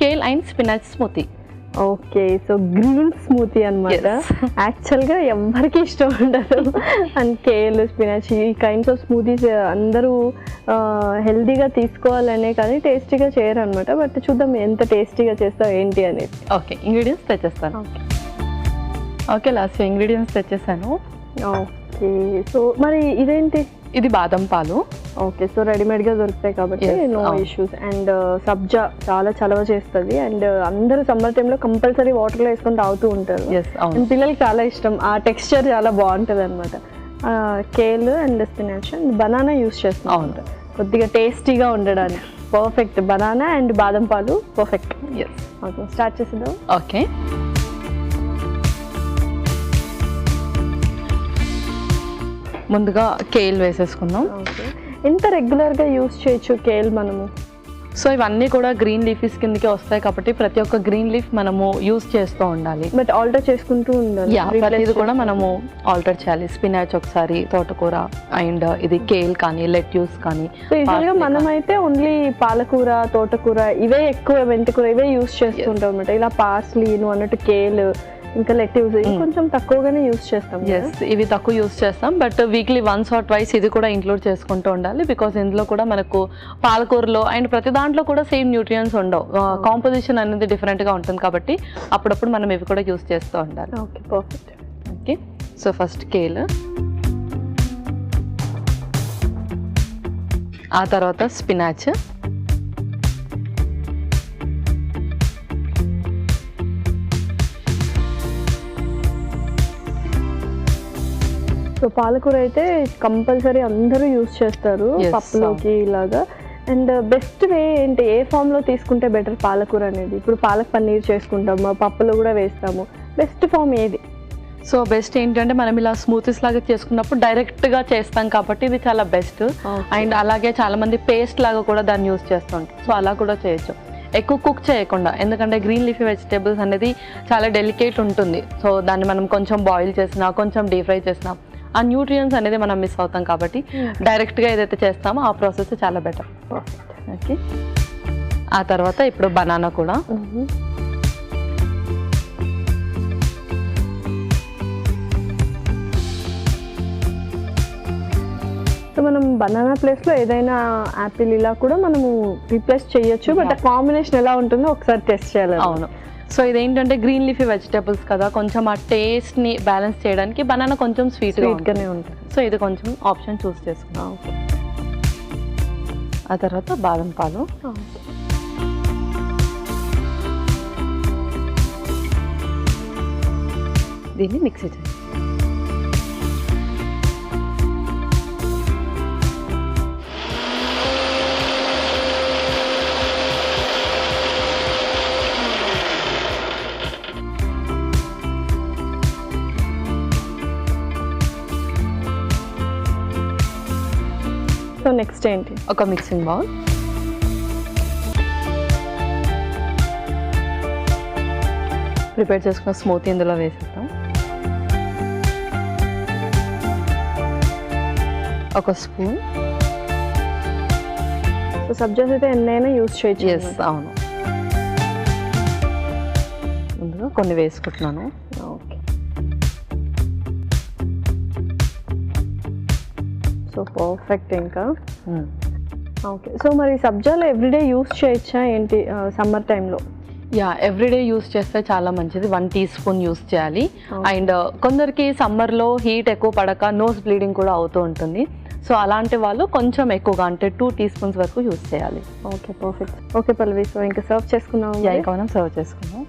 Khel and spinach smoothie. Okay, so green smoothie అనమాట. యాక్చువల్గా ఎవరికి ఇష్టం ఉండదు అండ్ కేల్ స్పినాచ్ ఈ కైండ్స్ ఆఫ్ స్మూతీస్ అందరూ హెల్తీగా తీసుకోవాలనే కానీ టేస్టీగా చేయరు అనమాట. బట్ చూద్దాం ఎంత టేస్టీగా చేస్తావు ఏంటి అనేది. ఓకే, ఇంగ్రీడియంట్స్ తెచ్చేస్తాను. ఓకే, లాస్ట్ ఇంగ్రీడియంట్స్ తెచ్చేసాను. ఓకే, సో మరి ఇదేంటి? ఇది బాదం పాలు. ఓకే, సో రెడీమేడ్గా దొరుకుతాయి కాబట్టి నో ఇష్యూస్. అండ్ సబ్జా చాలా చలవ చేస్తుంది అండ్ అందరూ సమ్మర్ టైంలో కంపల్సరీ వాటర్లో వేసుకొని తాగుతూ ఉంటారు. అండ్ పిల్లలకి చాలా ఇష్టం, ఆ టెక్స్చర్ చాలా బాగుంటుంది అనమాట. Kale and spinach and banana use చేస్తూ ఉంటారు కొద్దిగా టేస్టీగా ఉండడానికి. పర్ఫెక్ట్, బనానా అండ్ బాదం పాలు పర్ఫెక్ట్. ఓకే, స్టార్ట్ చేసేద్దాం. ఓకే, ముందుగా కేల్ వేసేసుకుందాం. ఓకే, ఎంత రెగ్యులర్గా యూస్ చేయొచ్చు కేల్ మనము? సో ఇవన్నీ కూడా గ్రీన్ లీఫీస్ కిందకి వస్తాయి కాబట్టి ప్రతి ఒక్క గ్రీన్ లీఫ్ మనము యూస్ చేస్తూ ఉండాలి. బట్ ఆల్టర్ చేసుకుంటూ ఉండాలి. ప్రతిది కూడా మనము ఆల్టర్ చేయాలి. స్పినాచ్ ఒకసారి, తోటకూర అండ్ ఇది కేల్ కానీ లెట్యూస్ కానీ. సో యూజువల్గా మనమైతే ఓన్లీ పాలకూర, తోటకూర ఇవే ఎక్కువ, మెంతికూర ఇవే యూస్ చేస్తుంటాం అనమాట. ఇలా పార్స్లీ నువ్వు అన్నట్టు కేల్ ఇంకా లెట్యూస్ కొంచెం తక్కువగానే యూస్ చేస్తాం. ఇవి తక్కువ యూస్ చేస్తాం, but weekly once or twice ఇది కూడా ఇంక్లూడ్ చేసుకుంటూ ఉండాలి. బికాస్ ఇందులో కూడా మనకు పాలకూరలో అండ్ ప్రతి దాంట్లో కూడా సేమ్ న్యూట్రియన్స్ ఉండవు, కాంపోజిషన్ అనేది డిఫరెంట్గా ఉంటుంది కాబట్టి అప్పుడప్పుడు మనం ఇవి కూడా యూస్ చేస్తూ ఉండాలి. Okay, perfect. Okay, so first kale, ఆ తర్వాత స్పినాచ్, సో పాలకూర అయితే కంపల్సరీ అందరూ యూస్ చేస్తారు పప్పులోకి ఇలాగా. అండ్ బెస్ట్ వే ఏంటి, ఏ ఫామ్లో తీసుకుంటే బెటర్ పాలకూర అనేది? ఇప్పుడు పాలక్ పన్నీర్ చేసుకుంటాము, పప్పులో కూడా వేస్తాము, బెస్ట్ ఫామ్ ఏది? సో బెస్ట్ ఏంటంటే మనం ఇలా స్మూతీస్ లాగా చేసుకున్నప్పుడు డైరెక్ట్గా చేస్తాం కాబట్టి ఇది చాలా బెస్ట్. అండ్ అలాగే చాలా మంది పేస్ట్ లాగా కూడా దాన్ని యూస్ చేస్తుంటారు, సో అలా కూడా చేయొచ్చు. ఎక్కువ కుక్ చేయకుండా, ఎందుకంటే గ్రీన్ లీఫీ వెజిటేబుల్స్ అనేది చాలా డెలికేట్ ఉంటుంది. సో దాన్ని మనం కొంచెం బాయిల్ చేసినా, కొంచెం డీప్ ఫ్రై చేసినా ఆ న్యూట్రియన్స్ అనేది మనం మిస్ అవుతాం కాబట్టి డైరెక్ట్గా ఏదైతే చేస్తామో ఆ ప్రాసెస్ చాలా బెటర్. ఓకే, ఆ తర్వాత ఇప్పుడు బనానా కూడా. సో మనం బనానా ప్లేస్లో ఏదైనా యాపిల్ ఇలా కూడా మనము రీప్లేస్ చేయొచ్చు, బట్ ఆ కాంబినేషన్ ఎలా ఉంటుందో ఒకసారి టెస్ట్ చేయాలి. అవును, సో ఇదేంటంటే గ్రీన్ లీఫీ వెజిటేబుల్స్ కదా, కొంచెం ఆ టేస్ట్ని బ్యాలెన్స్ చేయడానికి బనానా కొంచెం స్వీట్గానే ఉంటుంది. సో ఇది కొంచెం ఆప్షన్ చూస్ చేసుకున్నాం. ఓకే, ఆ తర్వాత బాదం పాలు. దీన్ని మిక్సీ చేయాలి. సో నెక్స్ట్ ఏంటి? ఒక మిక్సింగ్ బౌల్, ప్రిపేర్ చేసుకున్న స్మూతీ ఇందులో వేసేద్దాం. ఒక స్పూన్. సో సబ్జాస్ అయితే ఎన్నైనా యూస్ చేయొచ్చు. అవును, ముందుగా కొన్ని వేసుకుంటున్నాను. Okay, so perfect. ఇంకా ఓకే, సో మరి సబ్జాలో ఎవ్రీడే యూస్ చేయొచ్చా ఏంటి సమ్మర్ టైంలో? ఎవ్రీడే యూస్ చేస్తే చాలా మంచిది. 1 టీ స్పూన్ యూస్ చేయాలి. అండ్ కొందరికి సమ్మర్లో హీట్ ఎక్కువ పడక నోస్ బ్లీడింగ్ కూడా అవుతూ ఉంటుంది. సో అలాంటి వాళ్ళు కొంచెం ఎక్కువగా అంటే 2 టీ స్పూన్స్ వరకు యూస్ చేయాలి. Okay, perfect. Okay Pallavi, so ఇంకా సర్వ్ చేసుకున్నాం. ఇంకా మనం సర్వ్ చేసుకున్నాం.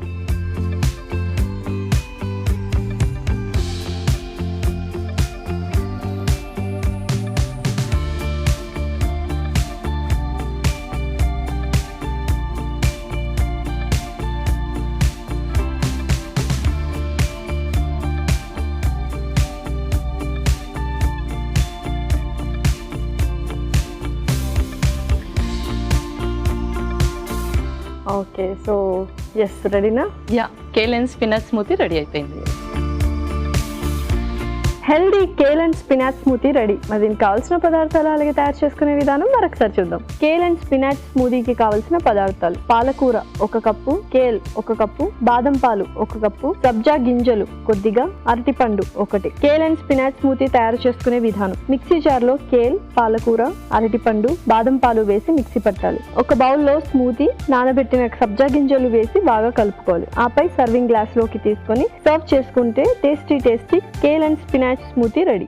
ఓకే, సో ఎస్ రెడీనా? Kale and spinach smoothie ready అయిపోయింది. Healthy kale and spinach smoothie ready. మరి దీనికి కావాల్సిన పదార్థాలు అలాగే తయారు చేసుకునే విధానం మరొకసారి చూద్దాం. కేల్ అండ్ స్పినాచ్ స్మూతీకి కావాల్సిన పదార్థాలు: పాలకూర 1 కప్పు, కేల్ 1 కప్పు, బాదం పాలు 1 కప్పు, సబ్జా గింజలు కొద్దిగా, అరటిపండు 1. కేల్ అండ్ స్పినాచ్ స్మూతీ తయారు చేసుకునే విధానం: మిక్సీ జార్ లో కేల్, పాలకూర, అరటిపండు, బాదం పాలు వేసి మిక్సీ పట్టాలి. ఒక బౌల్లో స్మూతీ, నానబెట్టిన సబ్జా గింజలు వేసి బాగా కలుపుకోవాలి. ఆపై సర్వింగ్ గ్లాస్ లోకి తీసుకొని సర్వ్ చేసుకుంటే tasty kale and spinach smoothie ready.